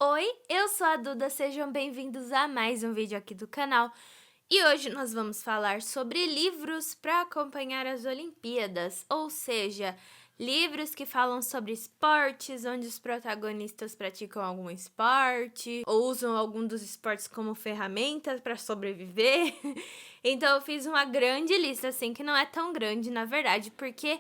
Oi, eu sou a Duda, sejam bem-vindos a mais um vídeo aqui do canal. E hoje nós vamos falar sobre livros para acompanhar as Olimpíadas, ou seja, livros que falam sobre esportes, onde os protagonistas praticam algum esporte ou usam algum dos esportes como ferramenta para sobreviver. Então eu fiz uma grande lista, assim, que não é tão grande na verdade, porque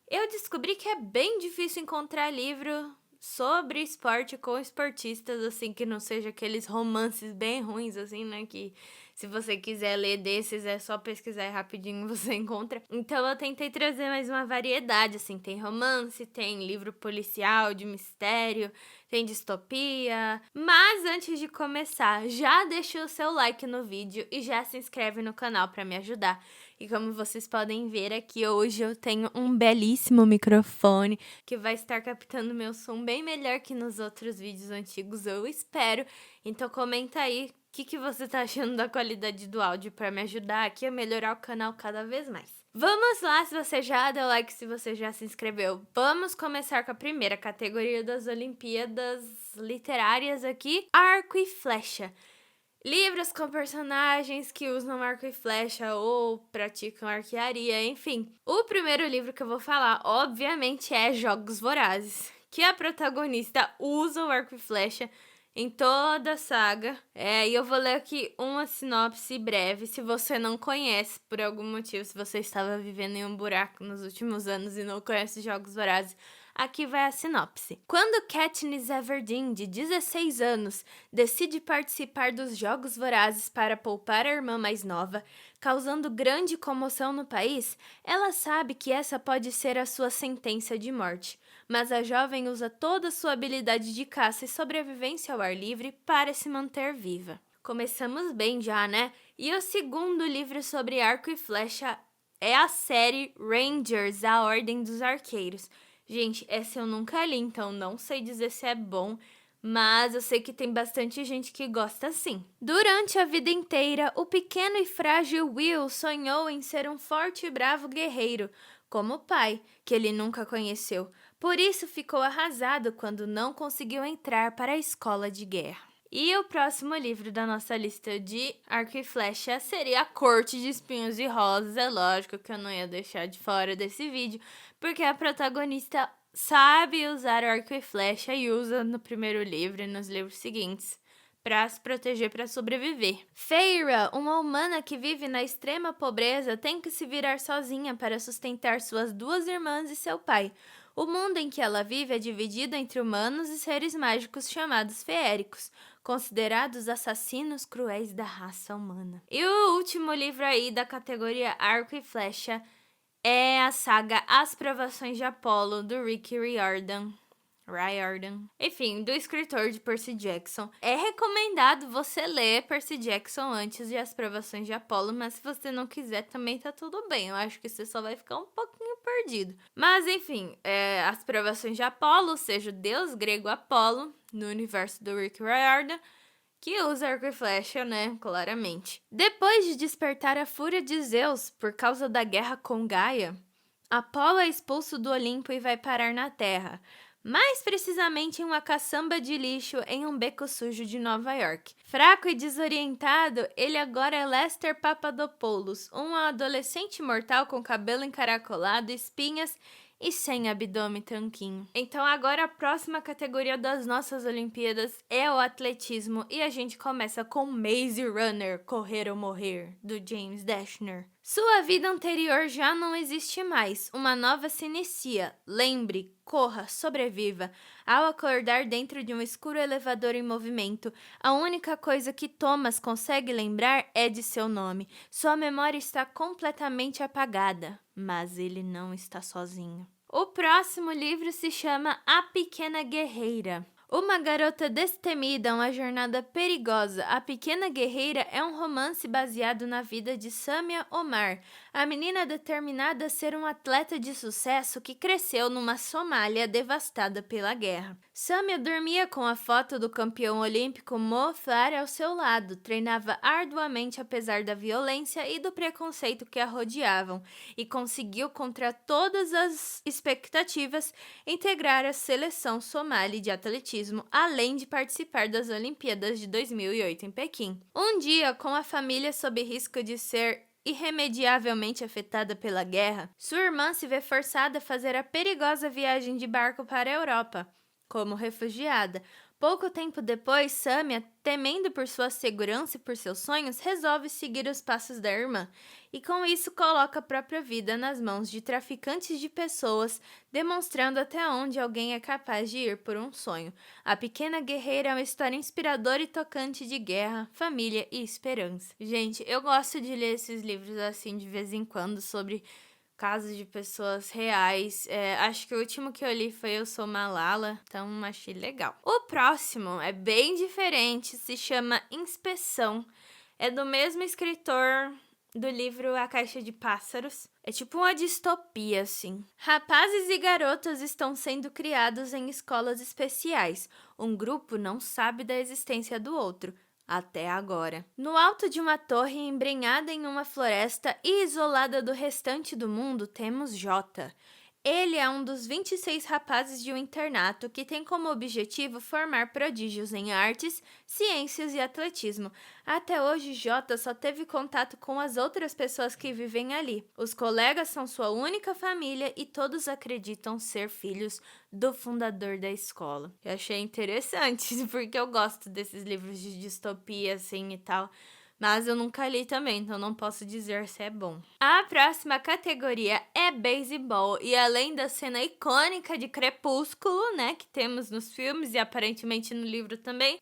eu descobri que é bem difícil encontrar livro sobre esporte com esportistas, assim, que não seja aqueles romances bem ruins, assim, né, que se você quiser ler desses é só pesquisar e rapidinho você encontra. Então eu tentei trazer mais uma variedade, assim, tem romance, tem livro policial, de mistério, tem distopia. Mas antes de começar, já deixa o seu like no vídeo e já se inscreve no canal para me ajudar. E como vocês podem ver aqui, hoje eu tenho um belíssimo microfone que vai estar captando meu som bem melhor que nos outros vídeos antigos, eu espero. Então comenta aí o que você tá achando da qualidade do áudio para me ajudar aqui a melhorar o canal cada vez mais. Vamos lá, se você já deu like, se você já se inscreveu. Vamos começar com a primeira categoria das Olimpíadas literárias aqui, arco e flecha. Livros com personagens que usam arco e flecha ou praticam arquearia, enfim. O primeiro livro que eu vou falar, obviamente, é Jogos Vorazes, que a protagonista usa o arco e flecha em toda a saga. E eu vou ler aqui uma sinopse breve, se você não conhece, por algum motivo, se você estava vivendo em um buraco nos últimos anos e não conhece Jogos Vorazes, aqui vai a sinopse. Quando Katniss Everdeen, de 16 anos, decide participar dos Jogos Vorazes para poupar a irmã mais nova, causando grande comoção no país, ela sabe que essa pode ser a sua sentença de morte. Mas a jovem usa toda a sua habilidade de caça e sobrevivência ao ar livre para se manter viva. Começamos bem já, né? E o segundo livro sobre arco e flecha é a série Rangers, a Ordem dos Arqueiros. Gente, essa eu nunca li, então não sei dizer se é bom, mas eu sei que tem bastante gente que gosta sim. Durante a vida inteira, o pequeno e frágil Will sonhou em ser um forte e bravo guerreiro, como o pai, que ele nunca conheceu. Por isso ficou arrasado quando não conseguiu entrar para a escola de guerra. E o próximo livro da nossa lista de arco e flecha seria A Corte de Espinhos e Rosas. É lógico que eu não ia deixar de fora desse vídeo, porque a protagonista sabe usar arco e flecha e usa no primeiro livro e nos livros seguintes para se proteger, para sobreviver. Feyre, uma humana que vive na extrema pobreza, tem que se virar sozinha para sustentar suas duas irmãs e seu pai. O mundo em que ela vive é dividido entre humanos e seres mágicos chamados feéricos, considerados assassinos cruéis da raça humana. E o último livro aí da categoria Arco e Flecha é a saga As Provações de Apolo, do Rick Riordan. Enfim, do escritor de Percy Jackson. É recomendado você ler Percy Jackson antes de As Provações de Apolo, mas se você não quiser também tá tudo bem. Eu acho que você só vai ficar um pouquinho perdido. Mas enfim, As Provações de Apolo, ou seja, o deus grego Apolo, no universo do Rick Riordan, que usa arco e flecha, né, claramente. Depois de despertar a fúria de Zeus por causa da guerra com Gaia, Apolo é expulso do Olimpo e vai parar na Terra, mais precisamente em uma caçamba de lixo em um beco sujo de Nova York. Fraco e desorientado, ele agora é Lester Papadopoulos, um adolescente mortal com cabelo encaracolado, espinhas e sem abdômen tanquinho. Então agora a próxima categoria das nossas Olimpíadas é o atletismo e a gente começa com Maze Runner, Correr ou Morrer, do James Dashner. Sua vida anterior já não existe mais, uma nova se inicia. Lembre, corra, sobreviva. Ao acordar dentro de um escuro elevador em movimento, a única coisa que Thomas consegue lembrar é de seu nome. Sua memória está completamente apagada, mas ele não está sozinho. O próximo livro se chama A Pequena Guerreira. Uma garota destemida, uma jornada perigosa. A Pequena Guerreira é um romance baseado na vida de Samia Omar, a menina determinada a ser um atleta de sucesso que cresceu numa Somália devastada pela guerra. Samia dormia com a foto do campeão olímpico Mo Farah ao seu lado, treinava arduamente apesar da violência e do preconceito que a rodeavam e conseguiu, contra todas as expectativas, integrar a seleção somali de atletismo atletismo, além de participar das Olimpíadas de 2008 em Pequim. Um dia, com a família sob risco de ser irremediavelmente afetada pela guerra, sua irmã se vê forçada a fazer a perigosa viagem de barco para a Europa, como refugiada. Pouco tempo depois, Samia, temendo por sua segurança e por seus sonhos, resolve seguir os passos da irmã, e com isso coloca a própria vida nas mãos de traficantes de pessoas, demonstrando até onde alguém é capaz de ir por um sonho. A Pequena Guerreira é uma história inspiradora e tocante de guerra, família e esperança. Gente, eu gosto de ler esses livros assim de vez em quando sobre casos de pessoas reais. Acho que o último que eu li foi Eu Sou Malala, então achei legal. O próximo é bem diferente, se chama Inspeção. É do mesmo escritor do livro A Caixa de Pássaros. É tipo uma distopia, assim. Rapazes e garotas estão sendo criados em escolas especiais. Um grupo não sabe da existência do outro. Até agora. No alto de uma torre embrenhada em uma floresta e isolada do restante do mundo, temos Jota. Ele é um dos 26 rapazes de um internato que tem como objetivo formar prodígios em artes, ciências e atletismo. Até hoje, Jota só teve contato com as outras pessoas que vivem ali. Os colegas são sua única família e todos acreditam ser filhos do fundador da escola. Eu achei interessante, porque eu gosto desses livros de distopia assim e tal. Mas eu nunca li também, então não posso dizer se é bom. A próxima categoria é beisebol, e além da cena icônica de Crepúsculo, né, que temos nos filmes e aparentemente no livro também,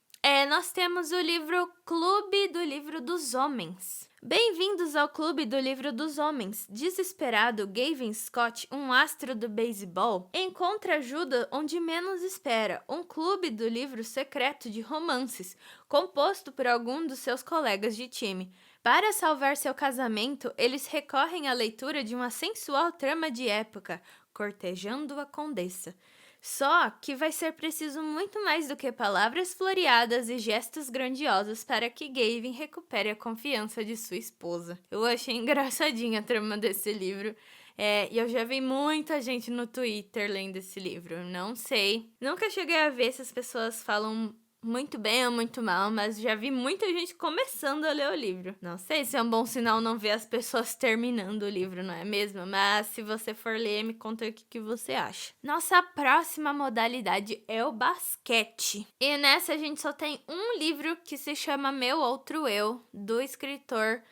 nós temos o livro Clube do Livro dos Homens. Bem-vindos ao Clube do Livro dos Homens. Desesperado, Gavin Scott, um astro do beisebol, encontra ajuda onde menos espera, um clube do livro secreto de romances, composto por algum dos seus colegas de time. Para salvar seu casamento, eles recorrem à leitura de uma sensual trama de época, Cortejando a Condessa. Só que vai ser preciso muito mais do que palavras floreadas e gestos grandiosos para que Gavin recupere a confiança de sua esposa. Eu achei engraçadinha a trama desse livro. E eu já vi muita gente no Twitter lendo esse livro. Não sei. Nunca cheguei a ver se as pessoas falam muito bem ou muito mal, mas já vi muita gente começando a ler o livro. Não sei se é um bom sinal não ver as pessoas terminando o livro, não é mesmo? Mas se você for ler, me conta o que você acha. Nossa próxima modalidade é o basquete. E nessa a gente só tem um livro que se chama Meu Outro Eu, do escritor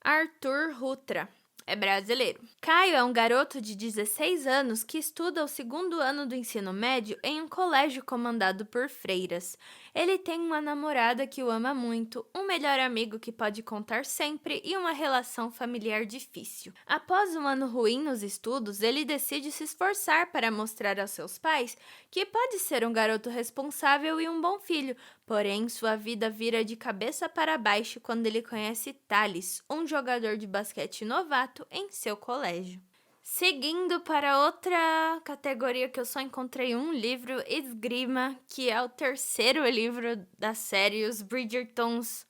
Arthur Rutra. É brasileiro. Caio é um garoto de 16 anos que estuda o segundo ano do ensino médio em um colégio comandado por freiras. Ele tem uma namorada que o ama muito, um melhor amigo que pode contar sempre e uma relação familiar difícil. Após um ano ruim nos estudos, ele decide se esforçar para mostrar aos seus pais que pode ser um garoto responsável e um bom filho, porém sua vida vira de cabeça para baixo quando ele conhece Thales, um jogador de basquete novato em seu colégio. Seguindo para outra categoria que eu só encontrei um livro, Esgrima, que é o terceiro livro da série Os Bridgertons,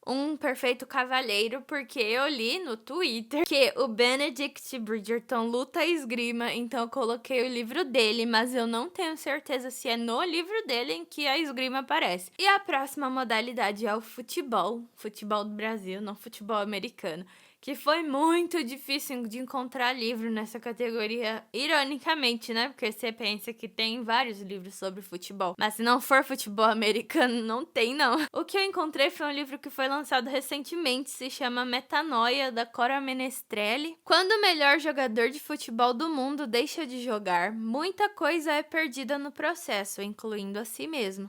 Um Perfeito Cavalheiro, porque eu li no Twitter que o Benedict Bridgerton luta esgrima, então eu coloquei o livro dele, mas eu não tenho certeza se é no livro dele em que a esgrima aparece. E a próxima modalidade é o futebol do Brasil, não futebol americano, que foi muito difícil de encontrar livro nessa categoria, ironicamente, né? Porque você pensa que tem vários livros sobre futebol, mas se não for futebol americano, não tem, não. O que eu encontrei foi um livro que foi lançado recentemente, se chama Metanoia, da Cora Menestrelli. Quando o melhor jogador de futebol do mundo deixa de jogar, muita coisa é perdida no processo, incluindo a si mesmo.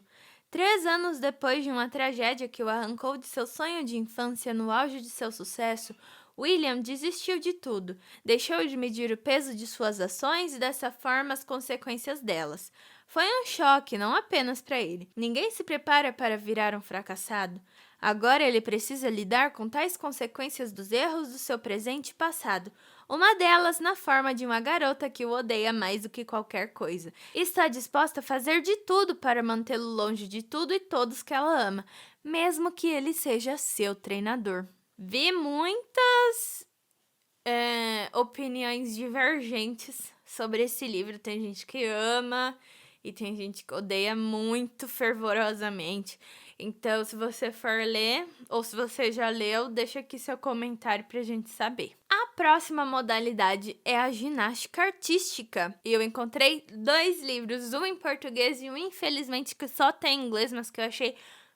3 anos depois de uma tragédia que o arrancou de seu sonho de infância no auge de seu sucesso, William desistiu de tudo, deixou de medir o peso de suas ações e dessa forma as consequências delas. Foi um choque, não apenas para ele. Ninguém se prepara para virar um fracassado. Agora ele precisa lidar com tais consequências dos erros do seu presente e passado. Uma delas na forma de uma garota que o odeia mais do que qualquer coisa. Está disposta a fazer de tudo para mantê-lo longe de tudo e todos que ela ama, mesmo que ele seja seu treinador. Vi muitas opiniões divergentes sobre esse livro. Tem gente que ama e tem gente que odeia muito fervorosamente. Então, se você for ler, ou se você já leu, deixa aqui seu comentário pra gente saber. A próxima modalidade é a ginástica artística. E eu encontrei 2 livros, um em português e um, infelizmente, que só tem em inglês, mas que eu achei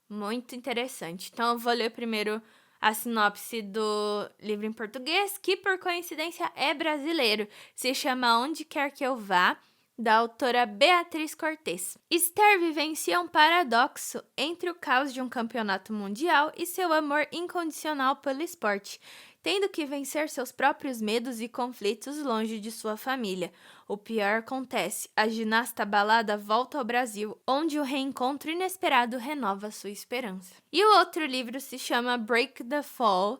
muito interessante. Então, eu vou ler primeiro a sinopse do livro em português, que por coincidência é brasileiro. Se chama Onde Quer Que Eu Vá, da autora Beatriz Cortez. Esther vivencia um paradoxo entre o caos de um campeonato mundial e seu amor incondicional pelo esporte, tendo que vencer seus próprios medos e conflitos longe de sua família. O pior acontece: a ginasta abalada volta ao Brasil, onde o reencontro inesperado renova sua esperança. E o outro livro se chama Break the Fall,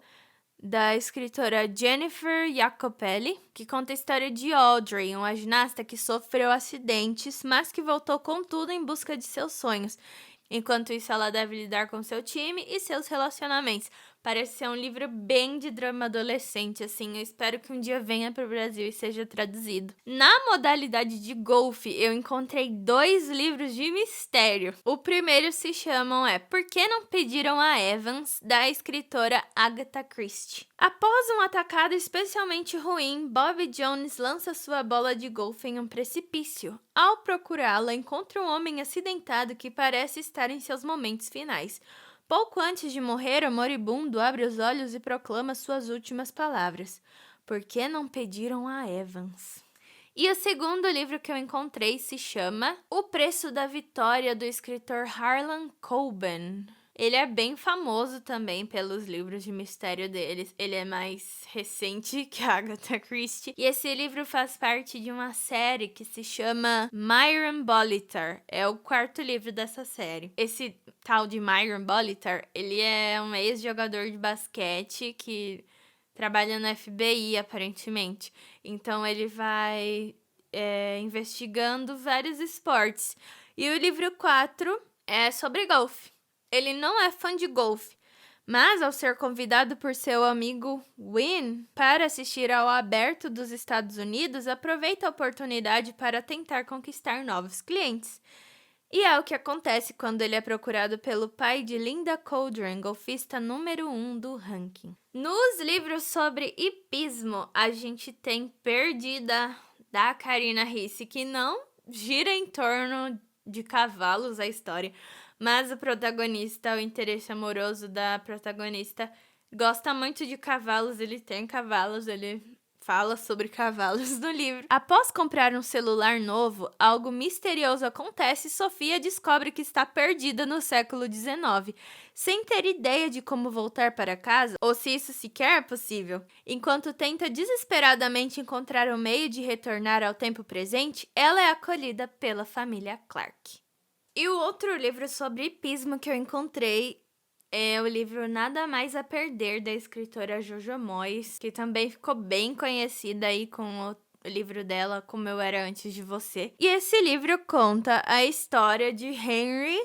da escritora Jennifer Jacopelli, que conta a história de Audrey, uma ginasta que sofreu acidentes, mas que voltou com tudo em busca de seus sonhos. Enquanto isso, ela deve lidar com seu time e seus relacionamentos. Parece ser um livro bem de drama adolescente, assim. Eu espero que um dia venha para o Brasil e seja traduzido. Na modalidade de golfe, eu encontrei 2 livros de mistério. O primeiro se chama Por que não pediram a Evans, da escritora Agatha Christie. Após um atacado especialmente ruim, Bob Jones lança sua bola de golfe em um precipício. Ao procurá-la, encontra um homem acidentado que parece estar em seus momentos finais. Pouco antes de morrer, o moribundo abre os olhos e proclama suas últimas palavras. Por que não pediram a Evans? E o segundo livro que eu encontrei se chama O Preço da Vitória, do escritor Harlan Coben. Ele é bem famoso também pelos livros de mistério deles. Ele é mais recente que a Agatha Christie. E esse livro faz parte de uma série que se chama Myron Bolitar. É o 4º livro dessa série. Esse tal de Myron Bolitar, ele é um ex-jogador de basquete que trabalha no FBI, aparentemente. Então, ele vai investigando vários esportes. E o livro 4 é sobre golfe. Ele não é fã de golfe, mas ao ser convidado por seu amigo Wynn para assistir ao Aberto dos Estados Unidos, aproveita a oportunidade para tentar conquistar novos clientes. E é o que acontece quando ele é procurado pelo pai de Linda Coldren, golfista número 1 do ranking. Nos livros sobre hipismo, a gente tem Perdida, da Karina Ricci, que não gira em torno de cavalos a história, mas o protagonista, o interesse amoroso da protagonista, gosta muito de cavalos, ele tem cavalos, ele fala sobre cavalos no livro. Após comprar um celular novo, algo misterioso acontece e Sofia descobre que está perdida no século XIX, sem ter ideia de como voltar para casa ou se isso sequer é possível. Enquanto tenta desesperadamente encontrar um meio de retornar ao tempo presente, ela é acolhida pela família Clark. E o outro livro sobre hipismo que eu encontrei é o livro Nada Mais a Perder, da escritora Jojo Moyes, que também ficou bem conhecida aí com o livro dela, Como Eu Era Antes de Você. E esse livro conta a história de Henry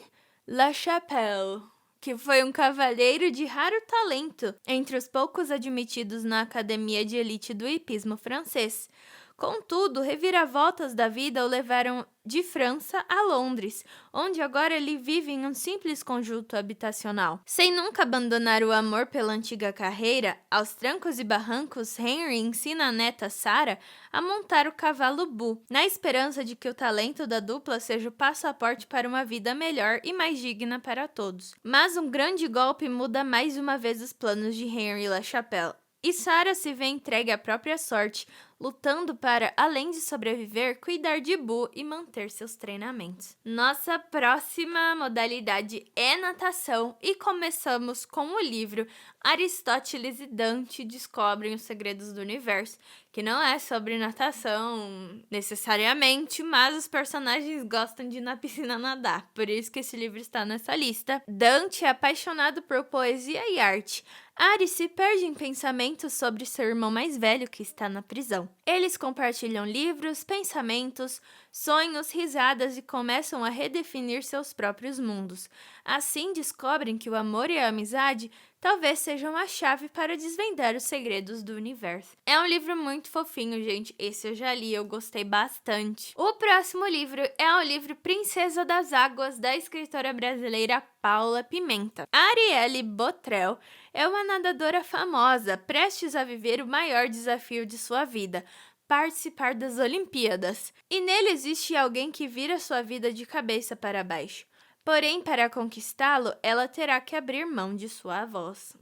Lachapelle, que foi um cavalheiro de raro talento, entre os poucos admitidos na academia de elite do hipismo francês. Contudo, reviravoltas da vida o levaram de França a Londres, onde agora ele vive em um simples conjunto habitacional. Sem nunca abandonar o amor pela antiga carreira, aos trancos e barrancos, Henry ensina a neta Sarah a montar o cavalo Bu, na esperança de que o talento da dupla seja o passaporte para uma vida melhor e mais digna para todos. Mas um grande golpe muda mais uma vez os planos de Henry Lachapelle. E Sarah se vê entregue à própria sorte, lutando para, além de sobreviver, cuidar de Bu e manter seus treinamentos. Nossa próxima modalidade é natação e começamos com o livro Aristóteles e Dante Descobrem os Segredos do Universo, que não é sobre natação necessariamente, mas os personagens gostam de ir na piscina nadar, por isso que esse livro está nessa lista. Dante é apaixonado por poesia e arte. Ares se perde em pensamentos sobre seu irmão mais velho que está na prisão. Eles compartilham livros, pensamentos, sonhos, risadas e começam a redefinir seus próprios mundos. Assim, descobrem que o amor e a amizade talvez sejam a chave para desvendar os segredos do universo. É um livro muito fofinho, gente. Esse eu já li, eu gostei bastante. O próximo livro é o livro Princesa das Águas, da escritora brasileira Paula Pimenta. Arielle Botrel é uma nadadora famosa, prestes a viver o maior desafio de sua vida: participar das Olimpíadas. E nele existe alguém que vira sua vida de cabeça para baixo. Porém, para conquistá-lo, ela terá que abrir mão de sua voz.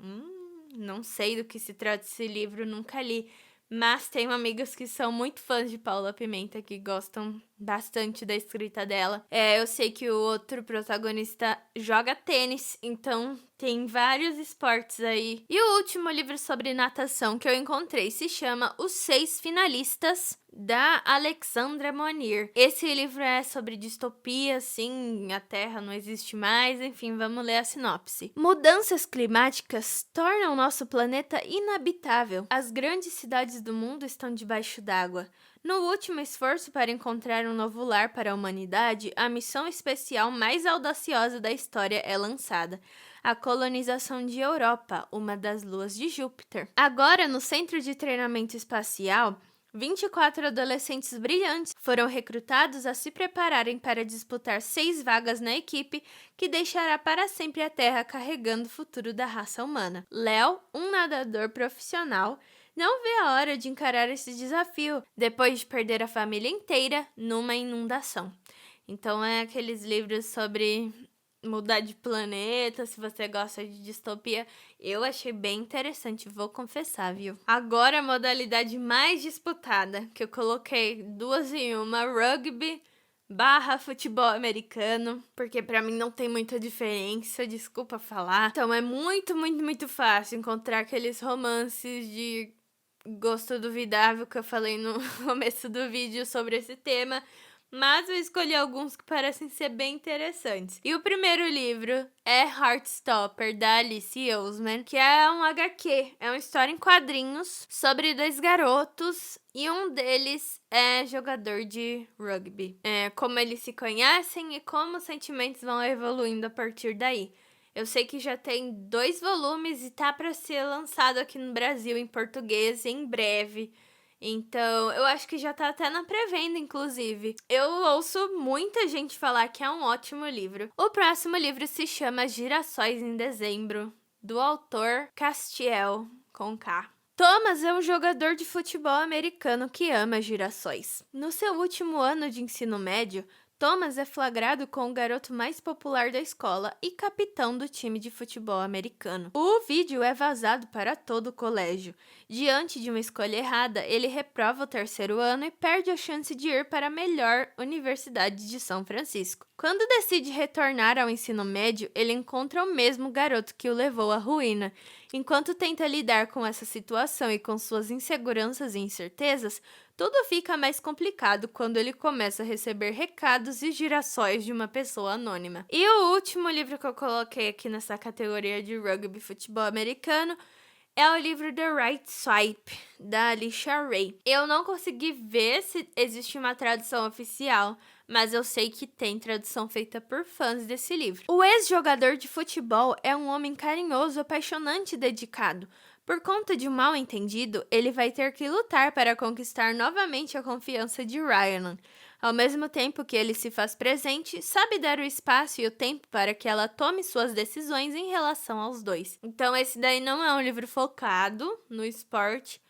Não sei do que se trata esse livro, nunca li. Mas tenho amigas que são muito fãs de Paula Pimenta, que gostam bastante da escrita dela. Eu sei que o outro protagonista joga tênis, então tem vários esportes aí. E o último livro sobre natação que eu encontrei se chama Os Seis Finalistas, da Alexandra Monir. Esse livro é sobre distopia, assim, a Terra não existe mais, enfim, vamos ler a sinopse. Mudanças climáticas tornam nosso planeta inabitável. As grandes cidades do mundo estão debaixo d'água. No último esforço para encontrar um novo lar para a humanidade, a missão especial mais audaciosa da história é lançada: a colonização de Europa, uma das luas de Júpiter. Agora, no Centro de Treinamento Espacial, 24 adolescentes brilhantes foram recrutados a se prepararem para disputar 6 vagas na equipe que deixará para sempre a Terra carregando o futuro da raça humana. Léo, um nadador profissional, não vê a hora de encarar esse desafio, depois de perder a família inteira numa inundação. Então é aqueles livros sobre mudar de planeta, se você gosta de distopia. Eu achei bem interessante, vou confessar, viu? Agora a modalidade mais disputada, que eu coloquei 2 em uma: rugby / futebol americano, porque pra mim não tem muita diferença, desculpa falar. Então é muito fácil encontrar aqueles romances de gosto duvidável que eu falei no começo do vídeo sobre esse tema, mas eu escolhi alguns que parecem ser bem interessantes. E o primeiro livro é Heartstopper, da Alice Oseman, que é um HQ, é uma história em quadrinhos sobre 2 garotos e um deles é jogador de rugby. Como eles se conhecem e como os sentimentos vão evoluindo a partir daí. Eu sei que já tem 2 volumes e tá para ser lançado aqui no Brasil em português em breve. Então, eu acho que já tá até na pré-venda, inclusive. Eu ouço muita gente falar que é um ótimo livro. O próximo livro se chama Girassóis em Dezembro, do autor Castiel, com K. Thomas é um jogador de futebol americano que ama girassóis. No seu último ano de ensino médio, Thomas é flagrado com o garoto mais popular da escola e capitão do time de futebol americano. O vídeo é vazado para todo o colégio. Diante de uma escolha errada, ele reprova o 3º ano e perde a chance de ir para a melhor universidade de São Francisco. Quando decide retornar ao ensino médio, ele encontra o mesmo garoto que o levou à ruína. Enquanto tenta lidar com essa situação e com suas inseguranças e incertezas, tudo fica mais complicado quando ele começa a receber recados e girassóis de uma pessoa anônima. E o último livro que eu coloquei aqui nessa categoria de rugby e futebol americano é o livro The Right Swipe, da Alicia Ray. Eu não consegui ver se existe uma tradução oficial, mas eu sei que tem tradução feita por fãs desse livro. O ex-jogador de futebol é um homem carinhoso, apaixonante e dedicado. Por conta de um mal-entendido, ele vai ter que lutar para conquistar novamente a confiança de Ryan. Ao mesmo tempo que ele se faz presente, sabe dar o espaço e o tempo para que ela tome suas decisões em relação aos dois. Então esse daí não é um livro focado no esporte,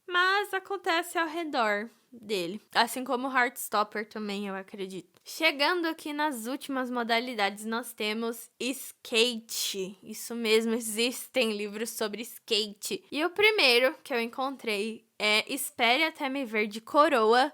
mas acontece ao redor dele. Assim como Heartstopper também, eu acredito. Chegando aqui nas últimas modalidades, nós temos skate. Isso mesmo, existem livros sobre skate. E o primeiro que eu encontrei é Espere Até Me Ver de Coroa,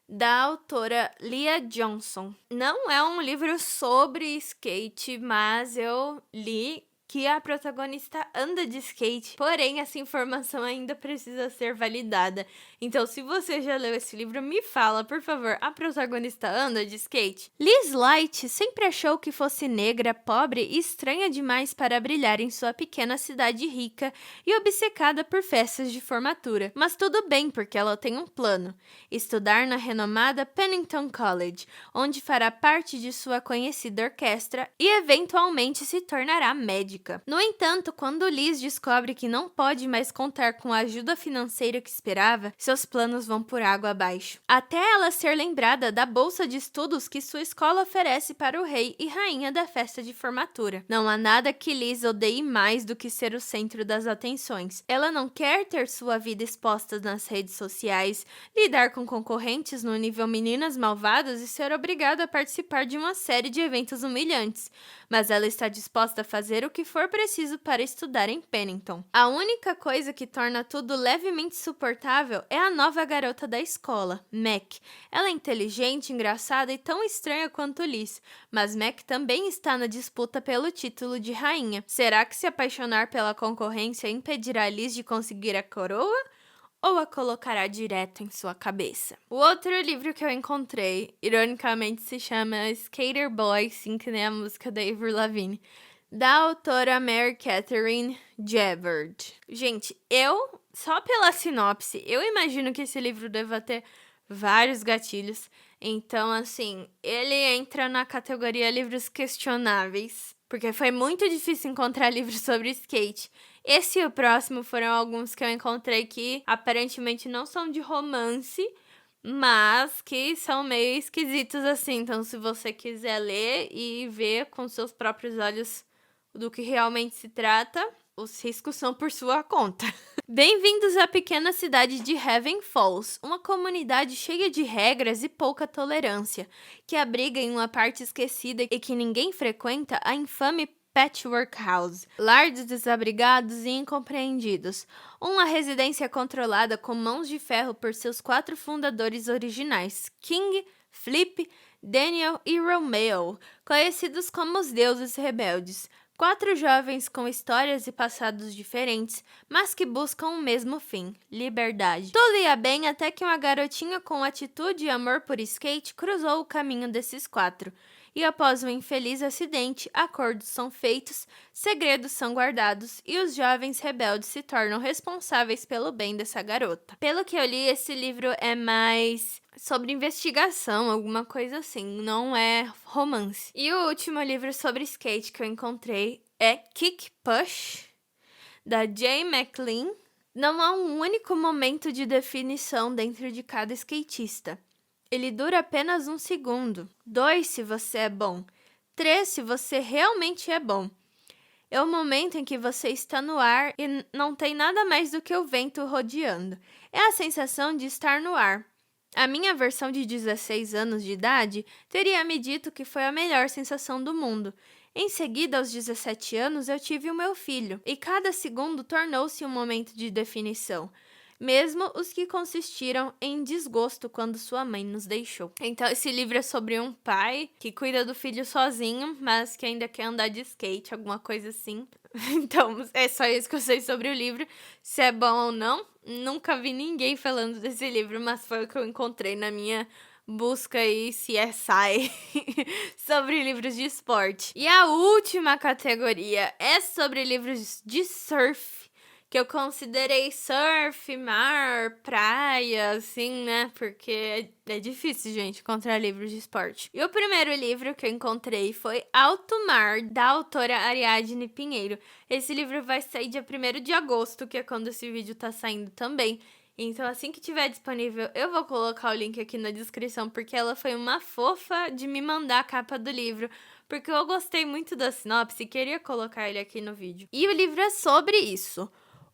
da autora Leah Johnson. Não é um livro sobre skate, mas eu li que a protagonista anda de skate, porém essa informação ainda precisa ser validada. Então, se você já leu esse livro, me fala, por favor, a protagonista anda de skate? Liz Light sempre achou que fosse negra, pobre e estranha demais para brilhar em sua pequena cidade rica e obcecada por festas de formatura. Mas tudo bem, porque ela tem um plano: estudar na renomada Pennington College, onde fará parte de sua conhecida orquestra e eventualmente se tornará médica. No entanto, quando Liz descobre que não pode mais contar com a ajuda financeira que esperava, seus planos vão por água abaixo. Até ela ser lembrada da bolsa de estudos que sua escola oferece para o rei e rainha da festa de formatura. Não há nada que Liz odeie mais do que ser o centro das atenções. Ela não quer ter sua vida exposta nas redes sociais, lidar com concorrentes no nível Meninas Malvadas e ser obrigada a participar de uma série de eventos humilhantes. Mas ela está disposta a fazer o que for preciso para estudar em Pennington. A única coisa que torna tudo levemente suportável é a nova garota da escola, Mac. Ela é inteligente, engraçada e tão estranha quanto Liz, mas Mac também está na disputa pelo título de rainha. Será que se apaixonar pela concorrência impedirá Liz de conseguir a coroa? Ou a colocará direto em sua cabeça? O outro livro que eu encontrei, ironicamente, se chama Skater Boy, sim, que nem a música da Avril Lavigne, da autora Mary Catherine Jabbard. Gente, só pela sinopse, eu imagino que esse livro deva ter vários gatilhos. Então, assim, ele entra na categoria livros questionáveis, porque foi muito difícil encontrar livros sobre skate. Esse e o próximo foram alguns que eu encontrei que aparentemente não são de romance, mas que são meio esquisitos assim. Então, se você quiser ler e ver com seus próprios olhos do que realmente se trata, os riscos são por sua conta. Bem-vindos à pequena cidade de Heaven Falls, uma comunidade cheia de regras e pouca tolerância, que abriga em uma parte esquecida e que ninguém frequenta a infame Patchwork House, lar de desabrigados e incompreendidos, uma residência controlada com mãos de ferro por seus 4 fundadores originais, King, Flip, Daniel e Romeo, conhecidos como os deuses rebeldes. 4 jovens com histórias e passados diferentes, mas que buscam o mesmo fim: liberdade. Tudo ia bem até que uma garotinha com atitude e amor por skate cruzou o caminho desses 4. E após um infeliz acidente, acordos são feitos, segredos são guardados e os jovens rebeldes se tornam responsáveis pelo bem dessa garota. Pelo que eu li, esse livro é mais sobre investigação, alguma coisa assim, não é romance. E o último livro sobre skate que eu encontrei é Kick Push, da Jay McLean. Não há um único momento de definição dentro de cada skatista. Ele dura apenas 1 segundo. 2 se você é bom. 3 se você realmente é bom. É o momento em que você está no ar e não tem nada mais do que o vento rodeando. É a sensação de estar no ar. A minha versão de 16 anos de idade teria me dito que foi a melhor sensação do mundo. Em seguida, aos 17 anos, eu tive o meu filho, e cada segundo tornou-se um momento de definição. Mesmo os que consistiram em desgosto quando sua mãe nos deixou. Então, esse livro é sobre um pai que cuida do filho sozinho, mas que ainda quer andar de skate, alguma coisa assim. Então, é só isso que eu sei sobre o livro. Se é bom ou não, nunca vi ninguém falando desse livro, mas foi o que eu encontrei na minha busca aí CSI sobre livros de esporte. E a última categoria é sobre livros de surf, que eu considerei surf, mar, praia, assim, né? Porque é difícil, gente, encontrar livros de esporte. E o primeiro livro que eu encontrei foi Alto Mar, da autora Ariadne Pinheiro. Esse livro vai sair dia 1º de agosto, que é quando esse vídeo tá saindo também. Então, assim que tiver disponível, eu vou colocar o link aqui na descrição, porque ela foi uma fofa de me mandar a capa do livro, porque eu gostei muito da sinopse e queria colocar ele aqui no vídeo. E o livro é sobre isso.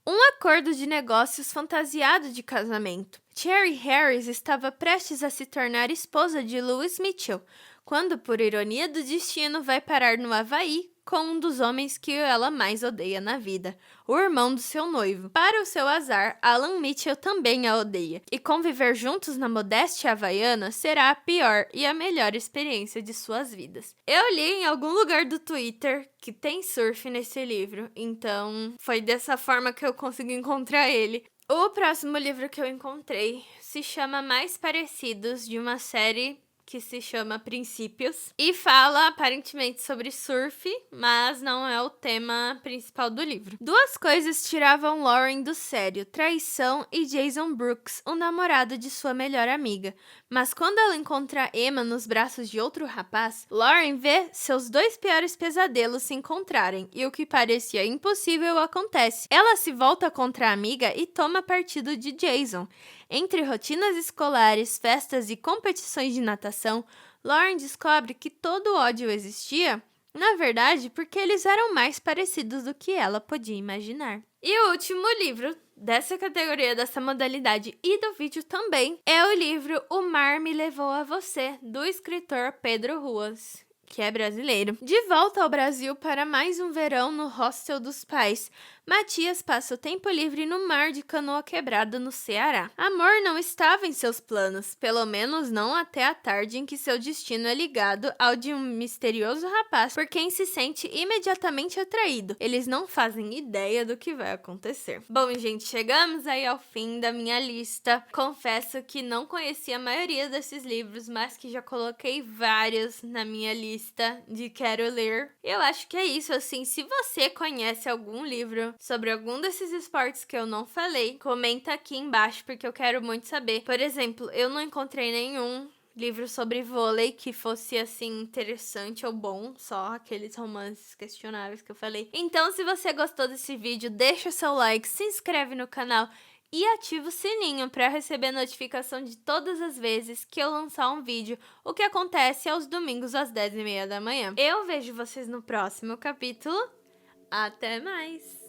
Um acordo de negócios fantasiado de casamento. Cherry Harris estava prestes a se tornar esposa de Lewis Mitchell, quando, por ironia do destino, vai parar no Havaí com um dos homens que ela mais odeia na vida, o irmão do seu noivo. Para o seu azar, Alan Mitchell também a odeia, e conviver juntos na modéstia havaiana será a pior e a melhor experiência de suas vidas. Eu li em algum lugar do Twitter que tem surf nesse livro, então foi dessa forma que eu consegui encontrar ele. O próximo livro que eu encontrei se chama Mais Parecidos, de uma série que se chama Princípios, e fala aparentemente sobre surf, mas não é o tema principal do livro. Duas coisas tiravam Lauren do sério: traição e Jason Brooks, o namorado de sua melhor amiga. Mas quando ela encontra Emma nos braços de outro rapaz, Lauren vê seus dois piores pesadelos se encontrarem, e o que parecia impossível acontece. Ela se volta contra a amiga e toma partido de Jason. Entre rotinas escolares, festas e competições de natação, Lauren descobre que todo o ódio existia, na verdade, porque eles eram mais parecidos do que ela podia imaginar. E o último livro dessa categoria, dessa modalidade e do vídeo também, é o livro O Mar Me Levou a Você, do escritor Pedro Ruas, que é brasileiro. De volta ao Brasil para mais um verão no hostel dos pais, Matias passa o tempo livre no mar de Canoa Quebrada, no Ceará. Amor não estava em seus planos, pelo menos não até a tarde em que seu destino é ligado ao de um misterioso rapaz por quem se sente imediatamente atraído. Eles não fazem ideia do que vai acontecer. Bom, gente, chegamos aí ao fim da minha lista. Confesso que não conhecia a maioria desses livros, mas que já coloquei vários na minha lista de quero ler. Eu acho que é isso, assim, se você conhece algum livro sobre algum desses esportes que eu não falei, comenta aqui embaixo, porque eu quero muito saber. Por exemplo, eu não encontrei nenhum livro sobre vôlei que fosse, assim, interessante ou bom, só aqueles romances questionáveis que eu falei. Então, se você gostou desse vídeo, deixa o seu like, se inscreve no canal e ativa o sininho para receber notificação de todas as vezes que eu lançar um vídeo, o que acontece aos domingos às 10h30 da manhã. Eu vejo vocês no próximo capítulo. Até mais!